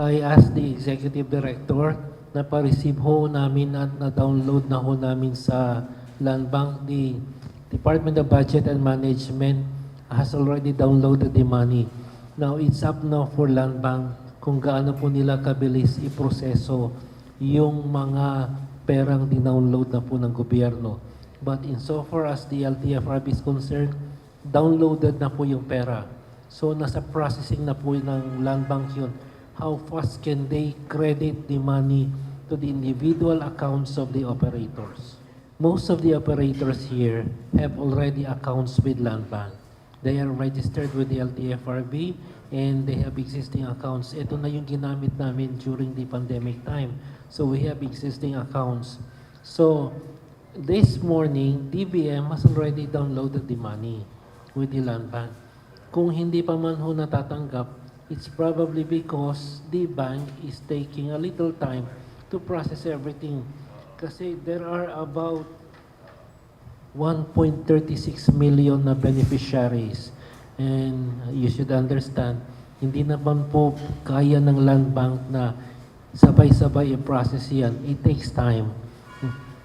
I asked the executive director na pa-receive ho namin at na-download na ho namin sa Land Bank. The Department of Budget and Management has already downloaded the money. Now, it's up now for Land Bank kung gaano po nila kabilis iproseso yung mga perang dinownload na po ng gobyerno. But insofar as the LTFRB is concerned, downloaded na po yung pera. So, nasa processing na po ng Land Bank yun. How fast can they credit the money to the individual accounts of the operators? Most of the operators here have already accounts with Land Bank. They are registered with the LTFRB and they have existing accounts. Ito na yung ginamit namin during the pandemic time. So we have existing accounts. So this morning, DBM has already downloaded the money with the Land Bank. Kung hindi pa man ho natatanggap, it's probably because the bank is taking a little time to process everything. Kasi there are about 1.36 million na beneficiaries. And you should understand, hindi naman po kaya ng Land Bank na sabay-sabay i-process yan. It takes time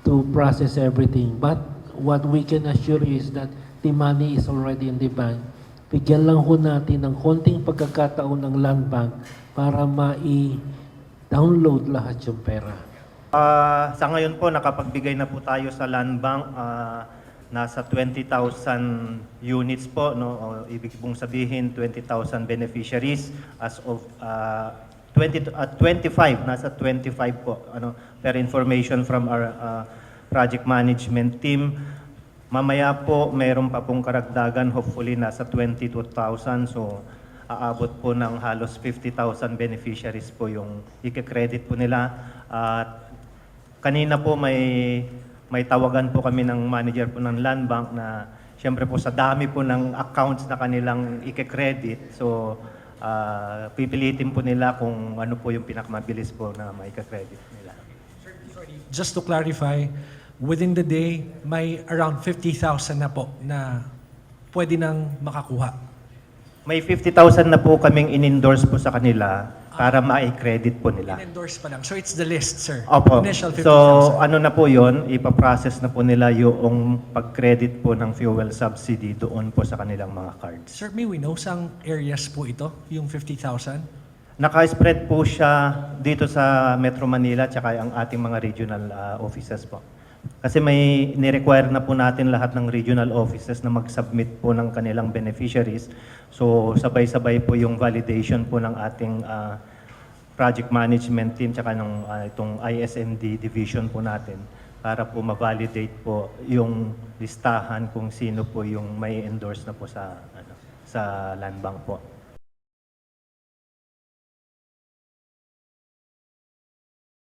to process everything. But what we can assure you is that the money is already in the bank. Bigyan lang ho natin ng konting pagkakataon ng Land Bank para ma-download lahat yung pera. Sa ngayon po, nakapagbigay na po tayo sa Land Bank. Nasa 20,000 units po, no? O, ibig pong sabihin 20,000 beneficiaries as of 25, nasa 25 po, ano, per information from our project management team. Mamaya po, mayroon pa pong karagdagan, hopefully nasa 22,000. So, aabot po ng halos 50,000 beneficiaries po yung i-credit po nila. At kanina po may tawagan po kami ng manager po ng Land Bank na siyempre po sa dami po ng accounts na kanilang i-credit. So, pipilitin po nila kung ano po yung pinakamabilis po na mai-credit nila. Just to clarify, within the day, may around 50,000 na po na pwede nang makakuha. May 50,000 na po kaming in-endorse po sa kanila para ma-credit po nila. In-endorse pa lang. So it's the list, sir. Opo. Initial 50,000. So ano na po yun, ipaprocess na po nila yung pag-credit po ng fuel subsidy doon po sa kanilang mga cards. Sir, may we know saang areas po ito, yung 50,000? Naka-spread po siya dito sa Metro Manila tsaka ang ating mga regional offices po. Kasi may ni-require na po natin lahat ng regional offices na mag-submit po ng kanilang beneficiaries. So sabay-sabay po yung validation po ng ating project management team tsaka ng itong ISMD division po natin para po ma-validate po yung listahan kung sino po yung may endorse na po sa Land Bank po.